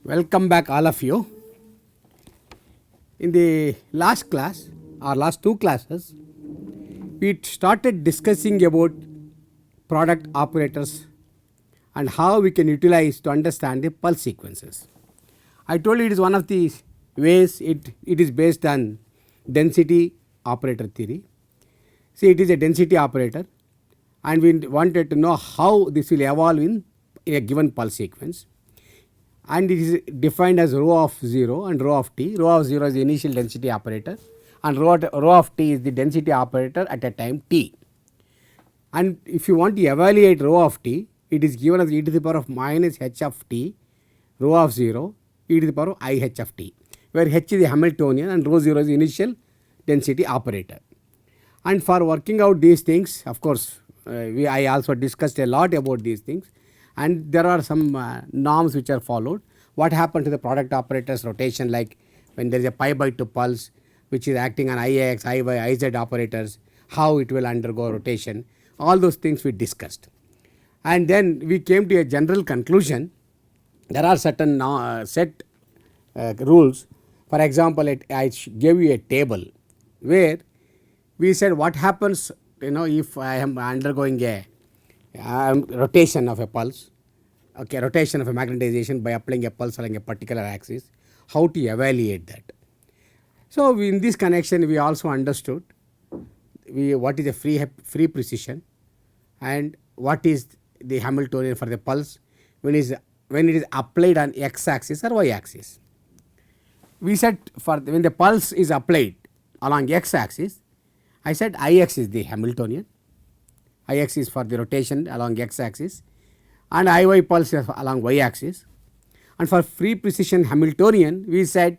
Welcome back all of you. In the last class or last two classes, we started discussing about product operators and how we can utilize to understand the pulse sequences. I told you it is one of the ways it is based on density operator theory. See, it is a density operator and we wanted to know how this will evolve in a given pulse sequence. And it is defined as rho of 0 and rho of t. Rho of 0 is the initial density operator and rho of t is the density operator at a time t. And if you want to evaluate rho of t, it is given as e to the power of minus h of t, rho of 0, e to the power of I h of t, where h is the Hamiltonian and rho 0 is the initial density operator. And for working out these things, of course, I also discussed a lot about these things. And there are some norms which are followed. What happened to the product operator's rotation, like when there is a pi by 2 pulse which is acting on Ix, Iy, Iz operators, how it will undergo rotation, all those things we discussed. And then we came to a general conclusion. There are certain set rules. For example, I gave you a table where we said what happens if I am undergoing a rotation of a pulse, okay, rotation of a magnetization by applying a pulse along a particular axis, how to evaluate that. So, in this connection we also understood what is a free precision and what is the Hamiltonian for the pulse when it is applied on x axis or y axis. We said when the pulse is applied along x axis, I said Ix is the Hamiltonian. Ix is for the rotation along x axis and Iy pulse is along y axis. And for free precision Hamiltonian, we said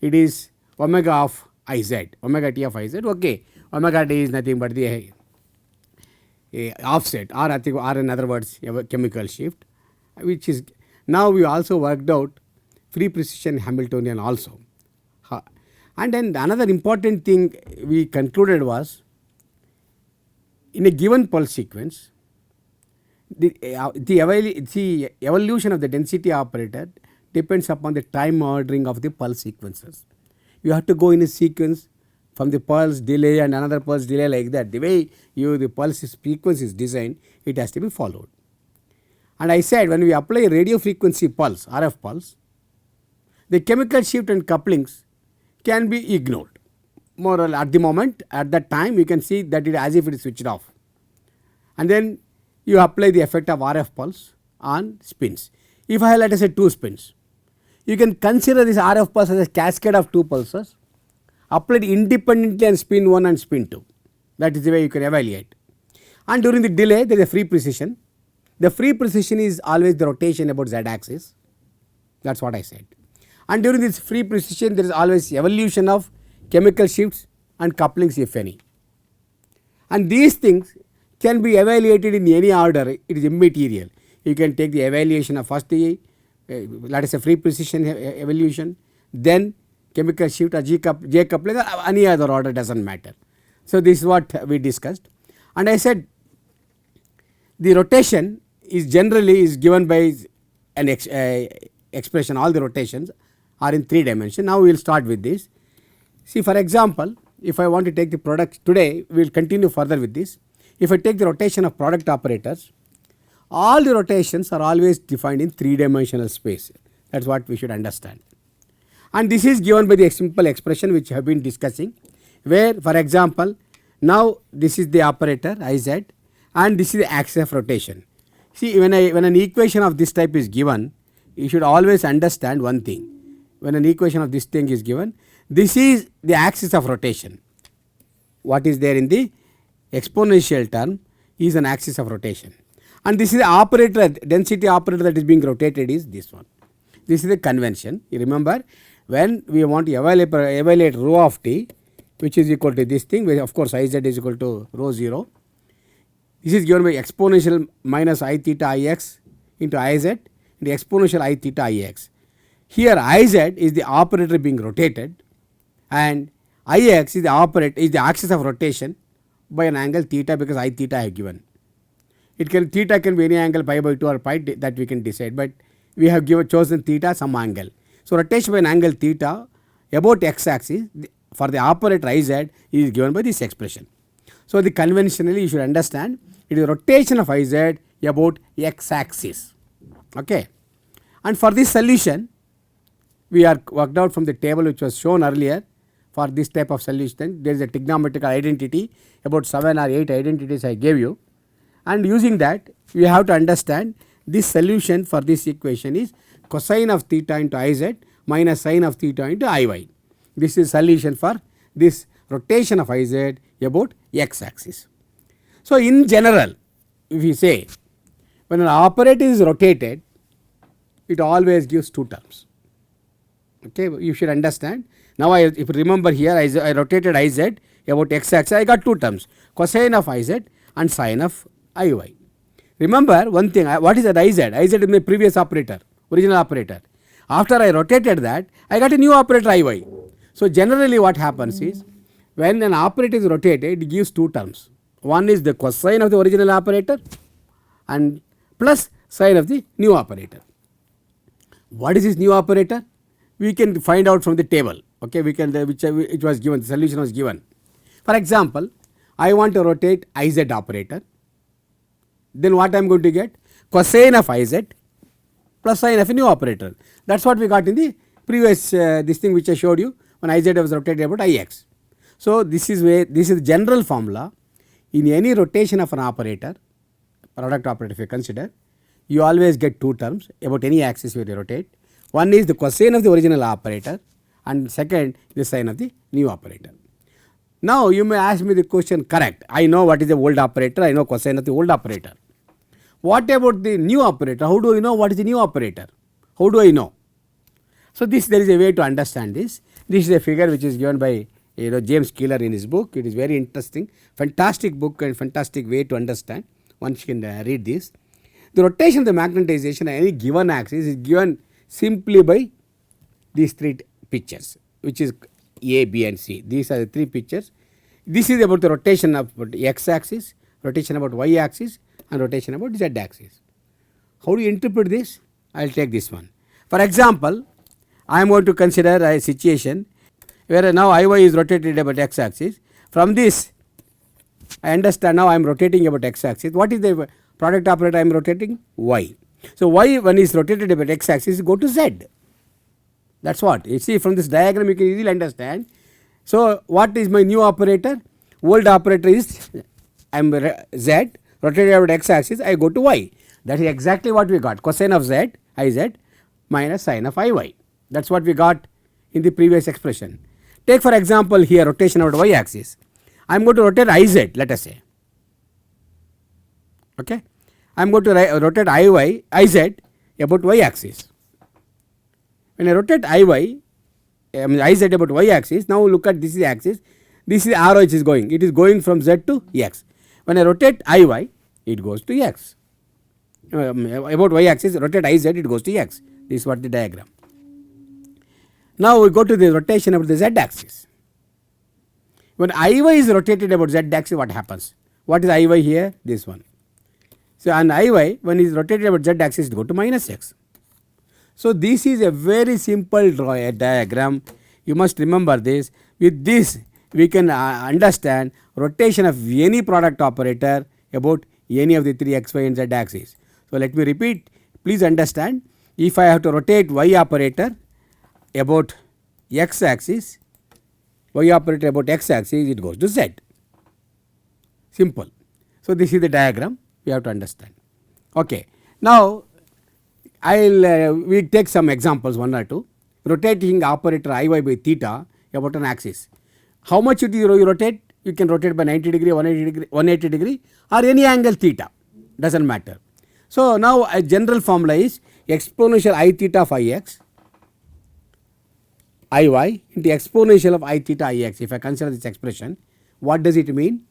it is omega of Iz, omega t of Iz. Okay, omega t is nothing but the offset or in other words chemical shift, which is now we also worked out free precision Hamiltonian also. And then another important thing we concluded was, in a given pulse sequence, the evolution of the density operator depends upon the time ordering of the pulse sequences. You have to go in a sequence from the pulse delay and another pulse delay, like that. The way the pulse sequence is designed, it has to be followed. And I said when we apply a radio frequency pulse, RF pulse, the chemical shift and couplings can be ignored. More or less at the moment, at that time you can see that it as if it is switched off, and then you apply the effect of RF pulse on spins. If I have, let us say, 2 spins, you can consider this RF pulse as a cascade of 2 pulses applied independently on spin 1 and spin 2. That is the way you can evaluate. And during the delay there is a free precision. The free precision is always the rotation about z axis. That is what I said. And during this free precision there is always evolution of chemical shifts and couplings, if any. And these things can be evaluated in any order, it is immaterial. You can take the evaluation of first the let us say free precision evolution, then chemical shift or J coupling or any other order, does not matter. So, this is what we discussed, and I said the rotation is generally given by an expression. All the rotations are in 3 dimensions. Now, we will start with this. See, for example, if I want to take the product today, we will continue further with this. If I take the rotation of product operators, all the rotations are always defined in 3-dimensional space. That is what we should understand. And this is given by the simple expression which I have been discussing, where for example, now this is the operator Iz and this is the axis of rotation. See, when an equation of this type is given, you should always understand one thing. When an equation of this thing is given, this is the axis of rotation. What is there in the exponential term is an axis of rotation, and this is the operator, density operator that is being rotated is this one. This is the convention. You remember, when we want to evaluate rho of t, which is equal to this thing, where of course Iz is equal to rho 0. This is given by exponential minus I theta Ix into Iz into exponential I theta Ix. Here Iz is the operator being rotated and Ix is the axis of rotation by an angle theta, because I theta I have given. Theta can be any angle pi by 2 or pi, that we can decide, but we have chosen theta some angle. So rotation by an angle theta about x axis for the operator Iz is given by this expression. So the conventionally you should understand it is rotation of Iz about x axis. Okay. And for this solution we are worked out from the table which was shown earlier. For this type of solution there is a trigonometrical identity, about 7 or 8 identities I gave you, and using that we have to understand this solution for this equation is cosine of theta into Iz minus sine of theta into Iy. This is solution for this rotation of Iz about x axis. So in general if we say when an operator is rotated it always gives two terms. Okay, you should understand. Now if you remember here I rotated Iz about x axis, I got two terms, cosine of Iz and sine of Iy. Remember one thing, what is that Iz? Iz is my previous operator, original operator. After I rotated that I got a new operator Iy. So generally what happens is when an operator is rotated it gives two terms. One is the cosine of the original operator and plus sine of the new operator. What is this new operator? We can find out from the table. Okay, we can it was given, the solution was given. For example, I want to rotate Iz operator, then what I am going to get? Cosine of Iz plus sine of a new operator. That is what we got in the previous this thing which I showed you when Iz was rotated about Ix. So this is where this is the general formula. In any rotation of an operator, product operator if you consider, you always get two terms about any axis where you rotate. One is the cosine of the original operator and second the sine of the new operator. Now you may ask me the question, correct, I know what is the old operator, I know cosine of the old operator. What about the new operator? How do I know what is the new operator? How do I know? So this there is a way to understand this. This is a figure which is given by James Keeler in his book. It is very interesting, fantastic book and fantastic way to understand. Once you can read this. The rotation of the magnetization on any given axis is given simply by these three pictures, which is A, B and C. These are the three pictures. This is about the rotation of x axis, rotation about y axis and rotation about z axis. How do you interpret this? I will take this one. For example, I am going to consider a situation where now Iy is rotated about x axis. From this I understand now I am rotating about x axis. What is the product operator I am rotating? Y. So y when is rotated about x axis go to z. That is what you see from this diagram you can easily understand. So what is my new operator? Old operator is I am z, rotated about x axis, I go to y. That is exactly what we got, cosine of z Iz minus sine of Iy. That is what we got in the previous expression. Take for example here rotation about y axis. I am going to rotate Iz, let us say. Okay. I am going to rotate Iz about y axis. When I rotate Iz about y axis, now look at this is axis, this is arrow which is going, it is going from z to x. When I rotate Iy, it goes to x. About y axis, rotate Iz, it goes to x. This is what the diagram. Now we go to the rotation about the z axis. When Iy is rotated about z axis, what happens? What is Iy here? This one. So on Iy, when it is rotated about z axis, it go to minus x. So this is a very simple diagram. You must remember this. With this, we can understand rotation of any product operator about any of the three x, y and z axes. So let me repeat. Please understand. If I have to rotate y operator about x axis, y operator about x axis, it goes to z. Simple. So this is the diagram we have to understand. Okay. Now I will we take some examples, one or two. Rotating operator Iy by theta about an axis. How much you rotate? You can rotate by 90 degree, 180 degree or any angle theta, does not matter. So now a general formula is exponential I theta of Ix Iy into exponential of I theta Ix. If I consider this expression, what does it mean?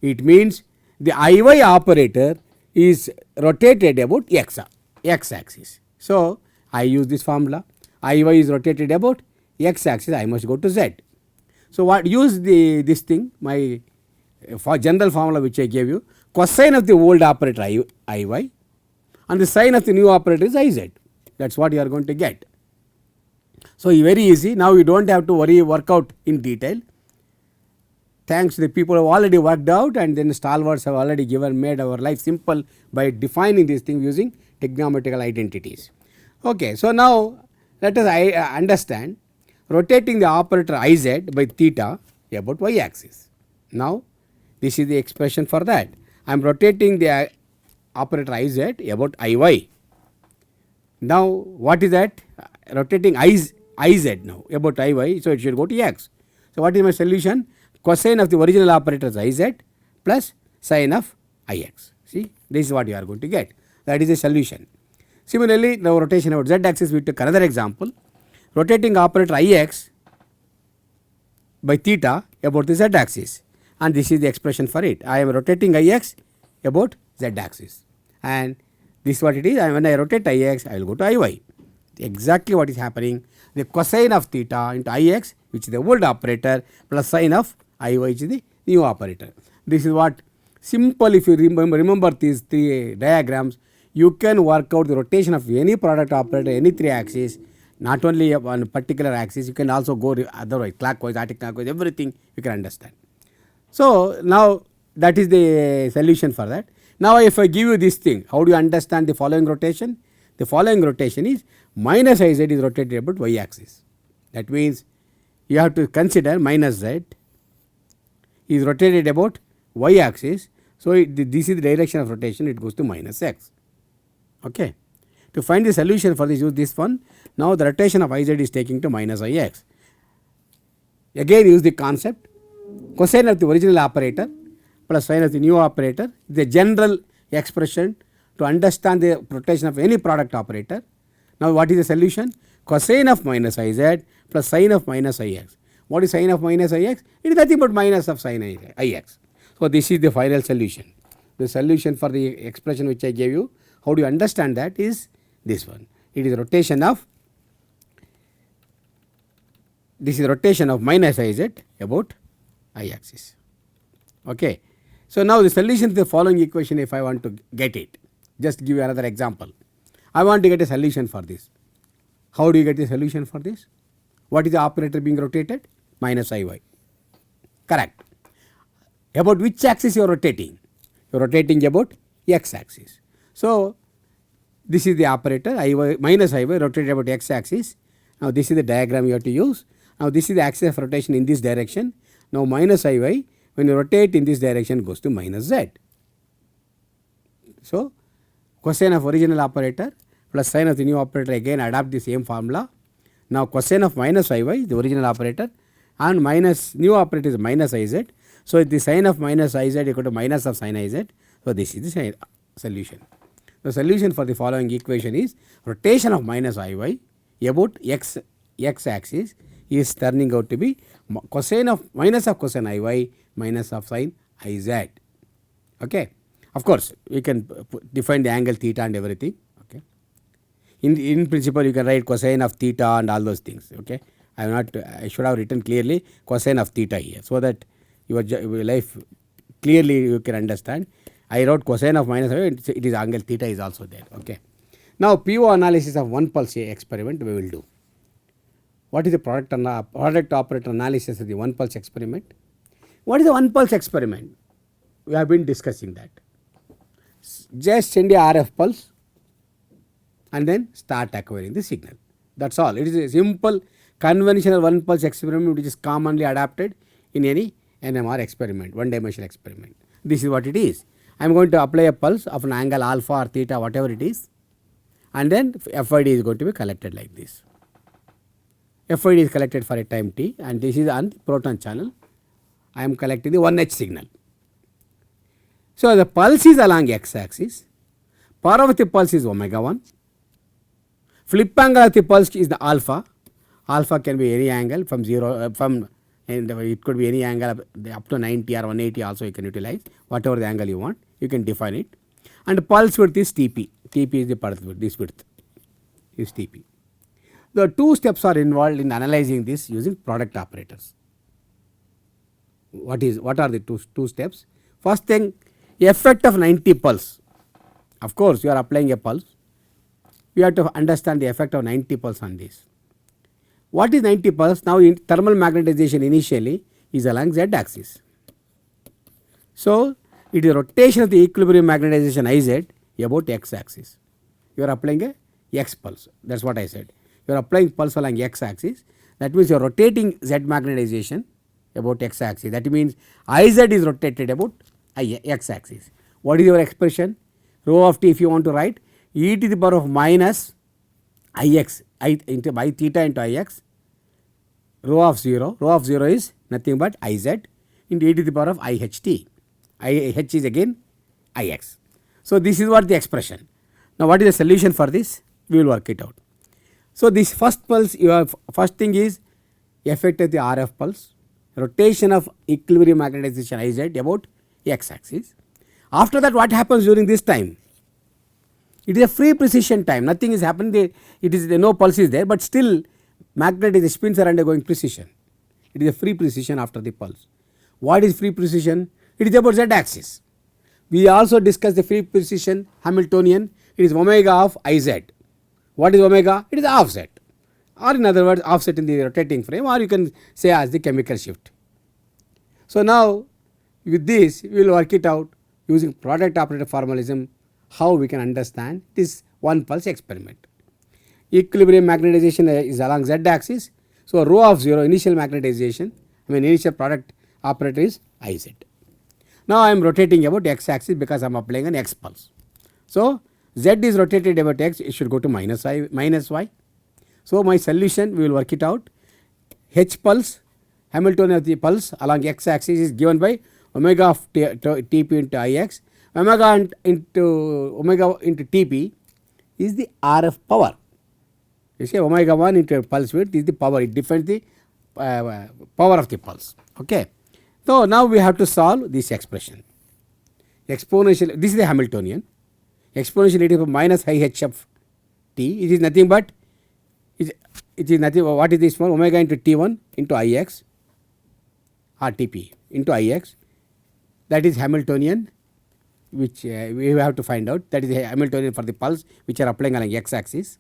It means the Iy operator is rotated about x axis. So I use this formula, Iy is rotated about x axis, I must go to z. So what use this thing, my general formula which I gave you, cosine of the old operator Iy and the sine of the new operator is Iz. That is what you are going to get. So, very easy. Now, you do not have to work out in detail. Thanks to the people who have already worked out, and then stalwarts have already made our life simple by defining these things using trigonometrical identities. Okay. So, now let us understand rotating the operator Iz by theta about y axis. Now, this is the expression for that. I am rotating the operator Iz about Iy. Now, what is that? Rotating Iz now about Iy, so it should go to x. So, what is my solution? Cosine of the original operator is Iz plus sine of Ix. See, this is what you are going to get. That is the solution. Similarly, the rotation about z axis, we took another example. Rotating operator Ix by theta about the z axis, and this is the expression for it. I am rotating Ix about z axis, and this is what it is. And when I rotate Ix, I will go to Iy. Exactly what is happening. The cosine of theta into Ix, which is the old operator, plus sine of Iy, which is the new operator. This is what simple. If you remember these three diagrams, you can work out the rotation of any product operator, any three axes, not only on particular axis, you can also go otherwise, clockwise, anti-clockwise, everything you can understand. So, now that is the solution for that. Now, if I give you this thing, how do you understand the following rotation? The following rotation is minus Iz is rotated about y axis. That means you have to consider minus z is rotated about y axis. So, this is the direction of rotation, it goes to minus x. Okay. To find the solution for this, use this one. Now, the rotation of Iz is taking to minus Ix. Again, use the concept cosine of the original operator plus sine of the new operator, the general expression to understand the rotation of any product operator. Now, what is the solution? Cosine of minus Iz plus sine of minus Ix. What is sine of minus Ix? It is nothing but minus of sine Ix. So, this is the final solution. The solution for the expression which I gave you, how do you understand that is this one. It is rotation of, this is rotation of minus Iz about I axis. Okay. So, now the solution to the following equation, if I want to get it, just give you another example. I want to get a solution for this. How do you get a solution for this? What is the operator being rotated? Minus Iy. Correct. About which axis you are rotating? You are rotating about x axis. So, this is the operator Iy minus Iy rotated about x axis. Now, this is the diagram you have to use. Now, this is the axis of rotation in this direction. Now, minus Iy when you rotate in this direction goes to minus z. So, cosine of original operator plus sine of the new operator, again adapt the same formula. Now, cosine of minus Iy the original operator and minus new operator is minus Iz. So, the sine of minus Iz equal to minus of sine Iz. So, this is the solution. The solution for the following equation is rotation of minus Iy about x axis is turning out to be cosine of minus of cosine Iy minus of sine Iz. Okay. Of course, you can define the angle theta and everything. Okay. In principle, you can write cosine of theta and all those things. Okay. I should have written clearly cosine of theta here, so that your life clearly you can understand. I wrote cosine of minus Iy, it is angle theta is also there. Okay. Now, PO analysis of one pulse experiment we will do. What is the product operator analysis of the one pulse experiment? What is the one pulse experiment? We have been discussing that. Just send a RF pulse and then start acquiring the signal. That is all. It is a simple conventional one pulse experiment which is commonly adapted in any NMR experiment, one dimensional experiment. This is what it is. I am going to apply a pulse of an angle alpha or theta, whatever it is, and then FID is going to be collected like this. FID is collected for a time t, and this is on proton channel. I am collecting the 1H signal. So, the pulse is along x axis, power of the pulse is omega 1, flip angle of the pulse is the alpha. Alpha can be any angle from 0 and it could be any angle up to 90 or 180 also you can utilize, whatever the angle you want, you can define it. And pulse width is Tp. Tp is the pulse width, this width is Tp. The two steps are involved in analyzing this using product operators. What are the two steps? First thing, effect of 90 pulse. Of course, you are applying a pulse we have to understand the effect of 90 pulse on this. What is 90 pulse? Now in thermal magnetization initially is along z axis. So it is rotation of the equilibrium magnetization Iz about x axis. You are applying a x pulse, that is what I said. You are applying pulse along x axis, that means you are rotating z magnetization about x axis, that means Iz is rotated about x axis. What is your expression? Rho of t, if you want to write, e to the power of minus Ix, I into by theta into Ix, rho of 0 is nothing but Iz into e to the power of Iht. H is again Ix. So this is what the expression. Now what is the solution for this? We will work it out. So this first pulse, you have first thing is effect of the RF pulse, rotation of equilibrium magnetization Iz about x axis. After that, what happens during this time? It is a free precession time, nothing is happening, it is no pulse is there, but still magnetic spins are undergoing precession. It is a free precession after the pulse. What is free precession? It is about z axis. We also discussed the free precession Hamiltonian, it is omega of Iz. What is omega? It is offset, or in other words offset in the rotating frame, or you can say as the chemical shift. So now with this we will work it out using product operator formalism, how we can understand this one pulse experiment. Equilibrium magnetization is along z axis. So rho of 0 initial magnetization, initial product operator is Iz. Now I am rotating about x axis because I am applying an x pulse. So z is rotated about x, it should go to minus y. So my solution, we will work it out. H pulse, Hamiltonian of the pulse along x axis is given by omega of Tp into Ix. Omega into Tp is the RF power. You see omega 1 into pulse width is the power, it defines the power of the pulse. Okay. So now we have to solve this expression. Exponential, this is the Hamiltonian. Exponential e to minus Ih of t, it is nothing but what is this one? Omega into T1 into Ix or Tp into Ix, that is Hamiltonian, which we have to find out, that is the Hamiltonian for the pulse which are applying along x axis,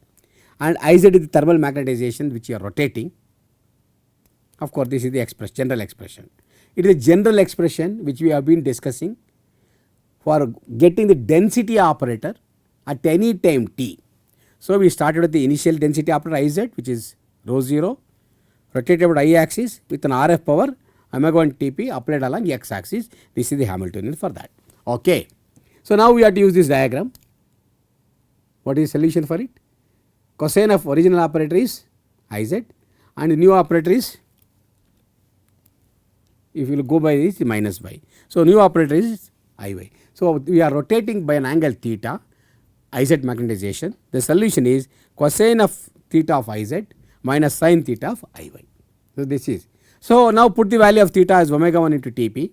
and Iz is the thermal magnetization which you are rotating. Of course this is the general expression. It is a general expression which we have been discussing for getting the density operator at any time t. So we started with the initial density operator Iz, which is rho 0, rotated about I axis with an RF power omega 1 Tp applied along x axis. This is the Hamiltonian for that. Okay. So now we have to use this diagram. What is the solution for it? Cosine of original operator is Iz and the new operator is, if you go by this, minus y. So new operator is Iy. So we are rotating by an angle theta, Iz magnetization. The solution is cosine of theta of Iz minus sin theta of Iy. So this is. So now put the value of theta as omega 1 into Tp.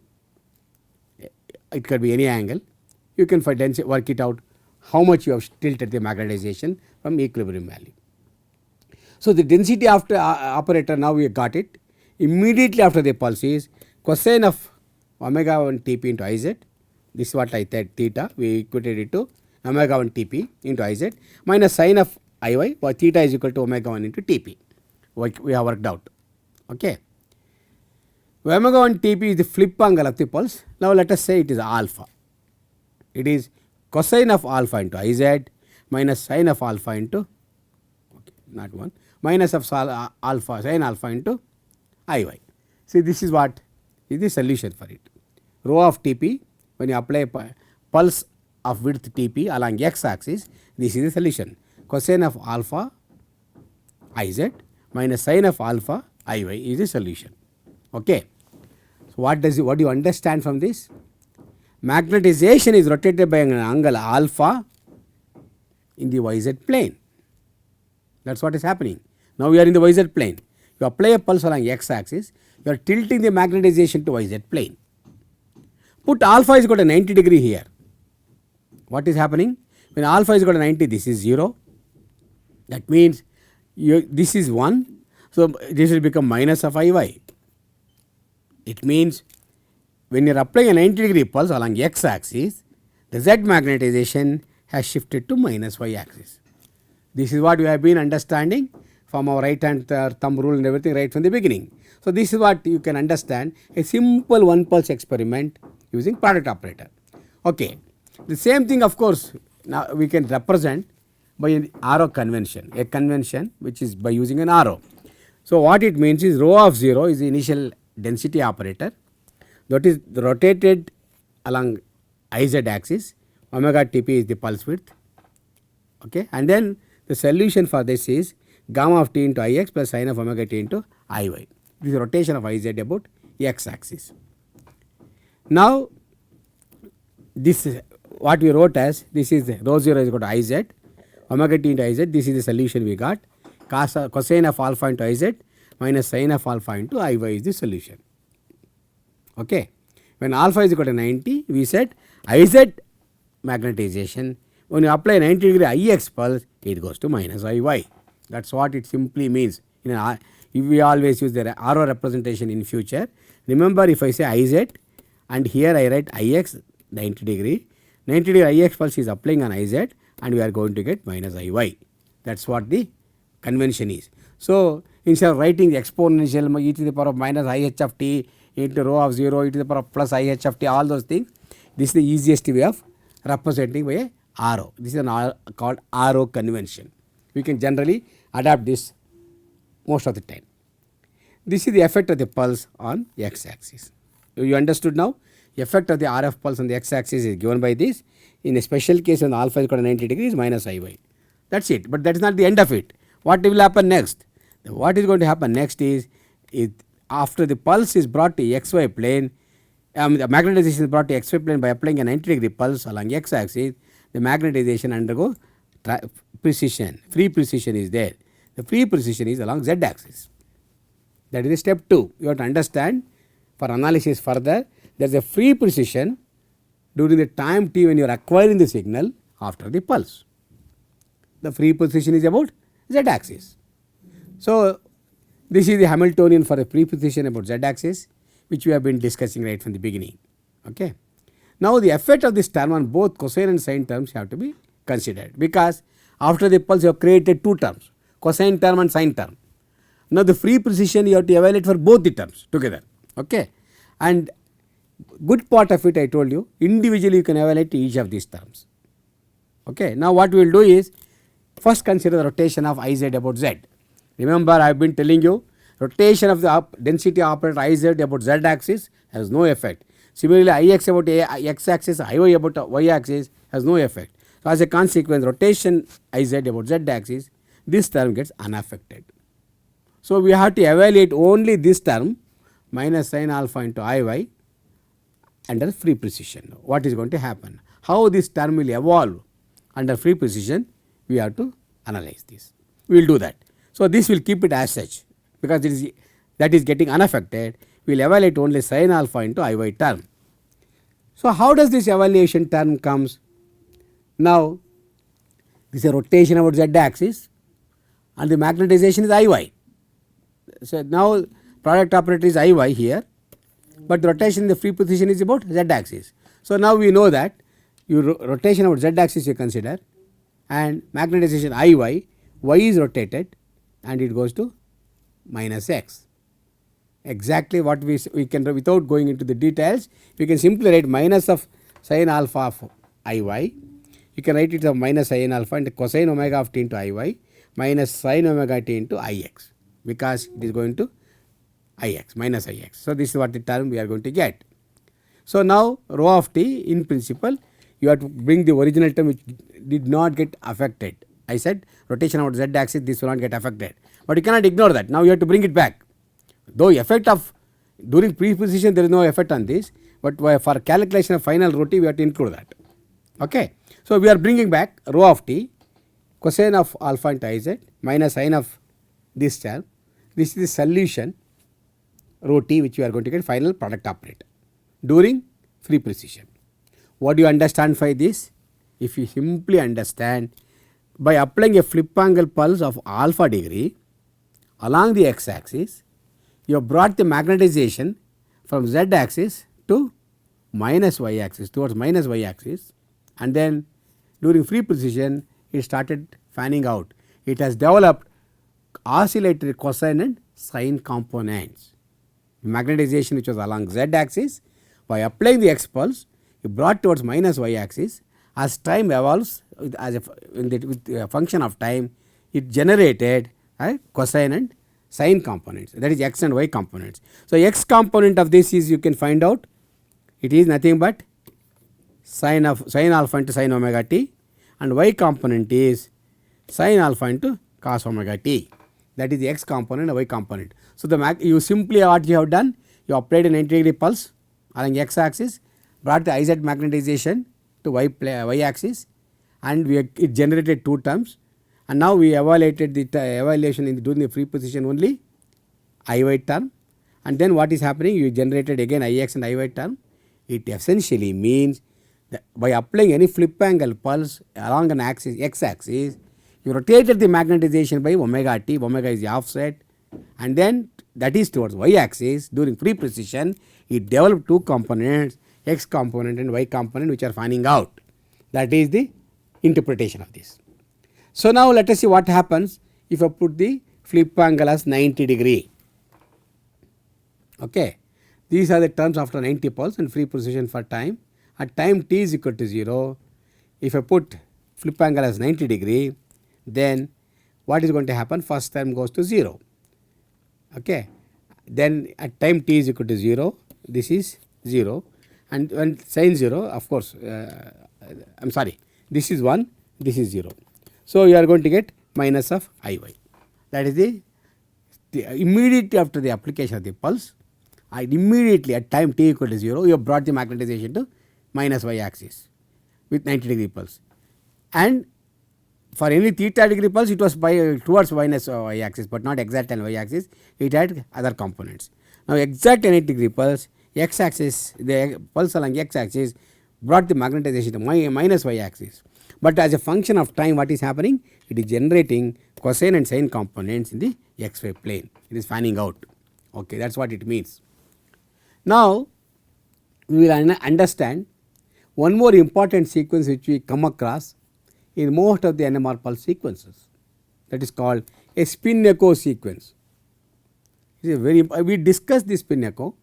It could be any angle. You can work it out how much you have tilted the magnetization from equilibrium value. So the density after operator, now we got it. Immediately after the pulse is cosine of omega 1 Tp into Iz. This is what I said, theta, we equated it to omega 1 Tp into Iz minus sin of Iy, or theta is equal to omega 1 into Tp. We have worked out. Okay. Omega 1 Tp is the flip angle of the pulse. Now let us say it is alpha. It is cosine of alpha into Iz minus sin of alpha into, okay, not 1, minus of alpha, sin alpha into Iy. See, this is what is the solution for it. Rho of Tp, when you apply a pulse of width Tp along x axis, this is the solution. Cosine of alpha Iz minus sin of alpha Iy is the solution. Okay. So what do you understand from this? Magnetization is rotated by an angle alpha in the yz plane. That is what is happening. Now we are in the yz plane. You apply a pulse along x axis, you are tilting the magnetization to yz plane. Put alpha is equal to 90 degree here. What is happening? When alpha is equal to 90, this is 0. That means this is 1. So this will become minus of Iy. It means when you are applying a 90 degree pulse along x axis, the z magnetization has shifted to minus y axis. This is what we have been understanding from our right hand thumb rule and everything right from the beginning. So, this is what you can understand a simple one pulse experiment using product operator. Okay. The same thing, of course, now we can represent by an arrow convention, a convention which is by using an arrow. So, what it means is rho of 0 is the initial density operator that is rotated along iz axis, omega tp is the pulse width, okay, and then the solution for this is gamma of t into ix plus sin of omega t into iy. This is rotation of iz about x axis. Now, this is what we wrote as, this is rho 0 is equal to iz, omega t into iz, this is the solution we got, cosine of alpha into iz minus sin of alpha into iy is the solution. Okay. When alpha is equal to 90, we said iz magnetization, when you apply 90 degree ix pulse, it goes to minus iy. That is what it simply means. If we always use the arrow representation in future, remember if I say iz and here I write ix 90 degree ix pulse is applying on iz and we are going to get minus iy. That is what the convention is. So, instead of writing the exponential e to the power of minus ih of t into rho of 0 e to the power of plus ih of t, all those things, this is the easiest way of representing by a arrow. This is called arrow convention. We can generally adapt this most of the time. This is the effect of the pulse on x axis. You understood now? The effect of the RF pulse on the x axis is given by this. In a special case, when alpha is equal to 90 degrees minus iy. That is it, but that is not the end of it. What will happen next? What is going to happen next is after the pulse is brought to xy plane, the magnetization is brought to xy plane by applying a 90 degree pulse along x axis, the magnetization undergo precision, free precision is there. The free precision is along z axis. That is step 2. You have to understand for analysis further, there is a free precision during the time t when you are acquiring the signal after the pulse. The free precision is about z axis. So, this is the Hamiltonian for the free precision about z axis, which we have been discussing right from the beginning. Okay. Now, the effect of this term on both cosine and sine terms have to be considered, because after the pulse you have created two terms, cosine term and sine term. Now, the free precision you have to evaluate for both the terms together. Okay. And good part of it I told you, individually you can evaluate each of these terms. Okay. Now, what we will do is first consider the rotation of iz about z. Remember, I have been telling you rotation of the density operator iz about z axis has no effect. Similarly, ix about x axis, iy about y axis has no effect. So, as a consequence, rotation iz about z axis, this term gets unaffected. So, we have to evaluate only this term minus sin alpha into iy under free precision. What is going to happen? How this term will evolve under free precision, we have to analyze this. We will do that. So, this will keep it as such, because that is getting unaffected. We will evaluate only sin alpha into iy term. So, how does this evaluation term comes? Now, this is a rotation about z axis and the magnetization is iy. So, now product operator is iy here, but the rotation in the free position is about z axis. So, now we know that rotation about z axis you consider and magnetization iy, y is rotated and it goes to minus x. Exactly what we can, without going into the details, we can simply write minus of sin alpha of iy. You can write it as minus sin alpha and cosine omega of t into iy minus sin omega t into ix, because it is going to ix minus ix. So, this is what the term we are going to get. So, now rho of t in principle you have to bring the original term which did not get affected. I said rotation about z axis, this will not get affected, but you cannot ignore that. Now, you have to bring it back. Though effect of during pre-position there is no effect on this, but for calculation of final rho t we have to include that. Okay. So, we are bringing back rho of t cosine of alpha into iz minus sin of this term. This is the solution rho t which we are going to get final product operator during free precision. What do you understand by this? If you simply understand, by applying a flip angle pulse of alpha degree along the x axis, you have brought the magnetization from z axis to minus y axis, towards minus y axis, and then during free precision it started fanning out. it has developed oscillatory cosine and sine components. Magnetization which was along z axis, by applying the x pulse you brought towards minus y axis. As time evolves with a function of time, it generated cosine and sine components, that is x and y components. So, x component of this is, you can find out, it is nothing but sine alpha into sine omega t, and y component is sine alpha into cos omega t, that is the x component and y component. So, you simply what you have done, you applied a 90 degree pulse along x axis, brought the Iz magnetization to y axis, and it generated two terms, and now we evaluated the evaluation during the free position only Iy term, and then what is happening, you generated again Ix and Iy term. It essentially means that by applying any flip angle pulse along an axis x axis, you rotated the magnetization by omega t, omega is the offset, and then that is towards y axis. During free precision it developed two components, x component and y component, which are fanning out. That is the interpretation of this. So, now let us see what happens if I put the flip angle as 90 degree. Okay. These are the terms after 90 pulse and free precision for time. At time t is equal to 0, if I put flip angle as 90 degree, then what is going to happen? First term goes to 0. Okay. Then at time t is equal to 0, this is 0, and when sin 0, of course, I am sorry, this is 1, this is 0. So, you are going to get minus of Iy. That is the immediately after the application of the pulse, immediately at time t equal to 0, you have brought the magnetization to minus y axis with 90 degree pulse, and for any theta degree pulse it was towards minus y axis, but not exact and y axis, it had other components. Now, exact 90 degree pulse, x axis, the pulse along x axis brought the magnetization to minus y axis, but as a function of time what is happening, it is generating cosine and sine components in the xy plane, it is fanning out. Okay, that is what it means. Now, we will understand one more important sequence which we come across in most of the NMR pulse sequences, that is called a spin echo sequence. It is very, we discussed this spin echo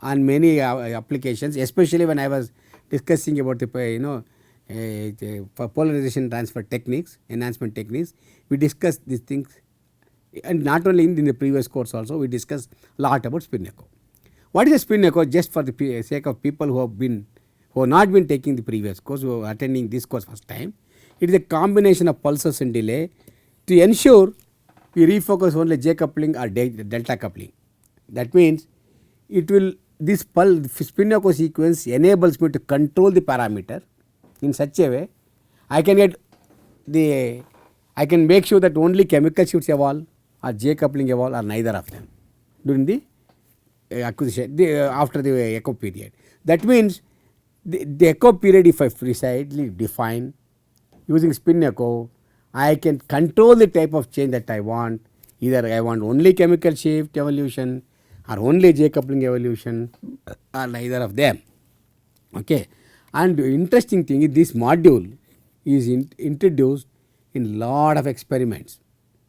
on many applications, especially when I was discussing about the for polarization transfer techniques, enhancement techniques. We discussed these things, and not only in the previous course also we discussed a lot about spin echo. What is a spin echo? Just for the sake of people who have not been taking the previous course, who are attending this course first time, it is a combination of pulses and delay to ensure we refocus only J coupling or delta coupling. That means it will, this spin echo sequence enables me to control the parameter in such a way I can make sure that only chemical shifts evolve or J coupling evolve or neither of them during the acquisition after the echo period. That means the echo period, if I precisely define using spin echo, I can control the type of change that I want. Either I want only chemical shift evolution or only J coupling evolution or neither of them. Okay. And the interesting thing is this module is introduced in lot of experiments.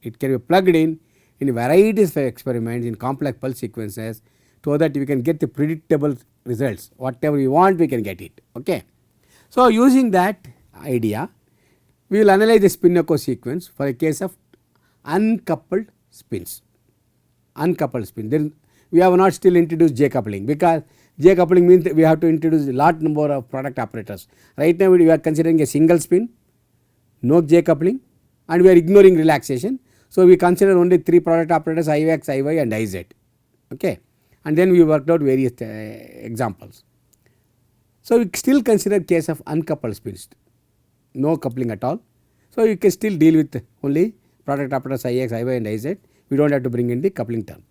It can be plugged in varieties of experiments in complex pulse sequences, so that we can get the predictable results. Whatever we want, we can get it. Okay. So, using that idea, we will analyze the spin echo sequence for a case of uncoupled spins. Uncoupled spin. Then we have not still introduced J coupling, because J coupling means that we have to introduce a lot number of product operators. Right now we are considering a single spin, no J coupling, and we are ignoring relaxation. So, we consider only 3 product operators Ix, Iy and Iz. Okay. And then we worked out various examples. So, we still consider case of uncoupled spins, no coupling at all. So, you can still deal with only product operators Ix, Iy and Iz. We do not have to bring in the coupling term.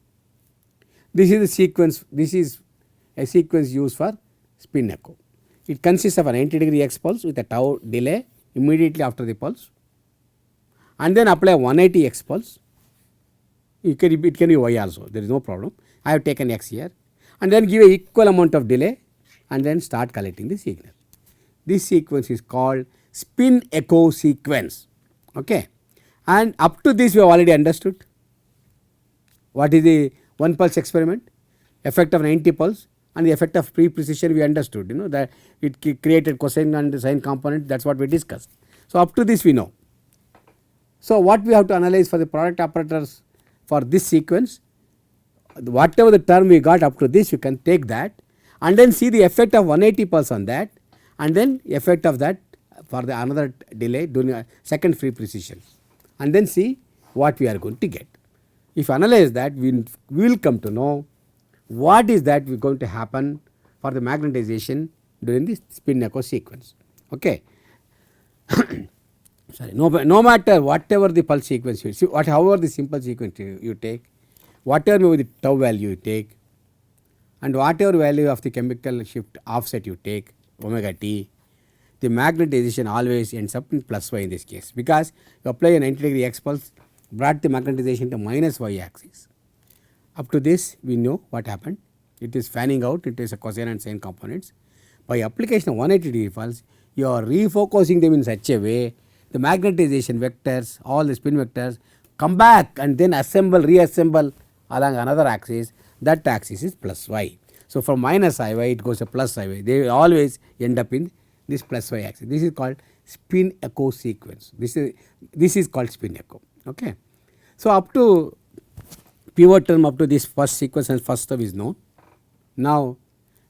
This is the sequence, this is a sequence used for spin echo. It consists of a 90 degree X pulse with a tau delay immediately after the pulse, and then apply 180 X pulse. It can be Y also, there is no problem. I have taken X here, and then give a equal amount of delay and then start collecting the signal. This sequence is called spin echo sequence. Okay. And up to this we have already understood what is the one pulse experiment, effect of 90 pulse and the effect of pre-precision we understood, that it created cosine and sine component, that is what we discussed. So, up to this we know. So, what we have to analyze for the product operators for this sequence, whatever the term we got up to this, you can take that and then see the effect of 180 pulse on that and then effect of that for the another delay during a second free precision and then see what we are going to get. If you analyze that, we will come to know what is that going to happen for the magnetization during the spin echo sequence. Okay. Sorry, no matter whatever the pulse sequence you see, however the simple sequence you take, whatever may be the tau value you take and whatever value of the chemical shift offset you take, omega t, the magnetization always ends up in plus y in this case, because you apply a 90 degree x pulse brought the magnetization to minus y axis. Up to this we know what happened, it is fanning out, it is a cosine and sine components. By application of 180 degree pulse, you are refocusing them in such a way the magnetization vectors, all the spin vectors come back and then reassemble along another axis, that axis is plus y. So, from minus I y it goes to plus I y, they always end up in this plus y axis. This is called spin echo sequence, this is called spin echo. Okay. So, up to pivot term, up to this first sequence and first term is known. Now,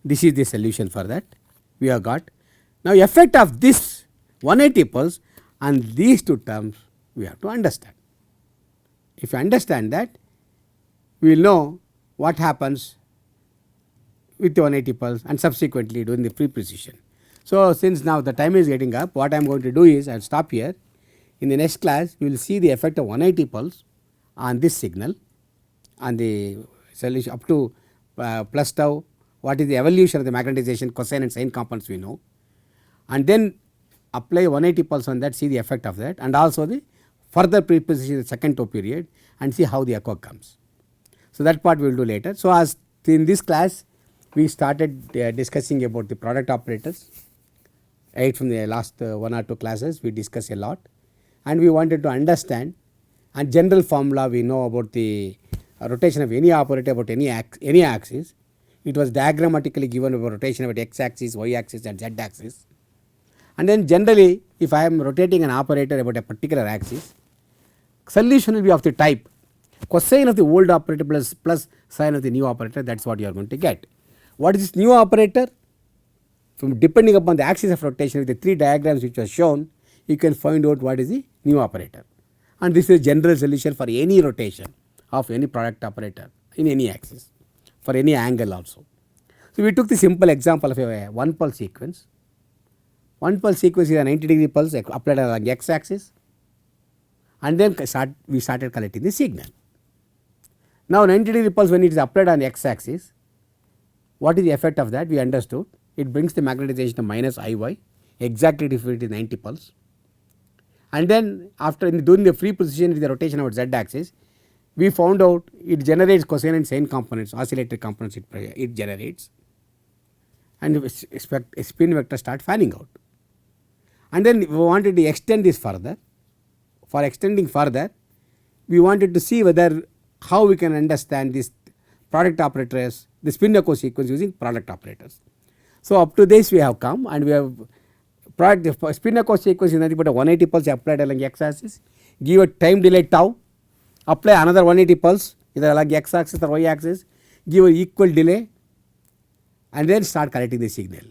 this is the solution for that we have got. Now, effect of this 180 pulse and these two terms we have to understand. If you understand that, we will know what happens with the 180 pulse and subsequently during the free precision. So, since now the time is getting up, what I am going to do is I will stop here. In the next class, we will see the effect of 180 pulse on this signal, on the solution up to plus tau, what is the evolution of the magnetization, cosine and sine components we know, and then apply 180 pulse on that, see the effect of that, and also the further pre-precision the second tau period and see how the echo comes. So, that part we will do later. So, as in this class we started discussing about the product operators, right from the last 1 or 2 classes we discussed a lot and we wanted to understand, and general formula we know about the rotation of any operator about any axis. It was diagrammatically given about rotation about x axis, y axis and z axis. And then generally if I am rotating an operator about a particular axis, solution will be of the type cosine of the old operator plus sine of the new operator, that is what you are going to get. What is this new operator? From depending upon the axis of rotation with the 3 diagrams which was shown, you can find out what is the new operator, and this is general solution for any rotation of any product operator in any axis for any angle also. So, we took the simple example of a 1 pulse sequence. 1 pulse sequence is a 90 degree pulse applied along x axis and then we started collecting the signal. Now, 90 degree pulse when it is applied on x axis, what is the effect of that? We understood it brings the magnetization to minus I y exactly if it is 90 pulse, and then after during the free precision with the rotation about z axis, we found out it generates cosine and sine components, oscillatory components it generates, and spin vector start fanning out. And then we wanted to extend this further. For extending further, we wanted to see whether how we can understand this product operators, the spin echo sequence using product operators. So, up to this we have come and we have the spin echo sequence is nothing but a 180 pulse applied along x axis, give a time delay tau, apply another 180 pulse either along x axis or y axis, give an equal delay and then start collecting the signal.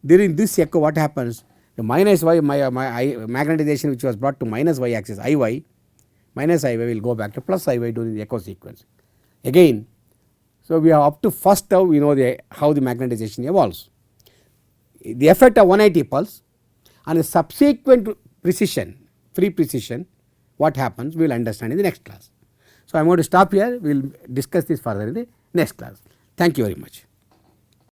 During this echo what happens? The minus y magnetization which was brought to minus y axis I y, minus I y will go back to plus I y during the echo sequence. Again, so we have up to first tau we know how the magnetization evolves. The effect of 180 pulse and the subsequent precision, free precision, what happens we will understand in the next class. So, I am going to stop here, we will discuss this further in the next class. Thank you very much.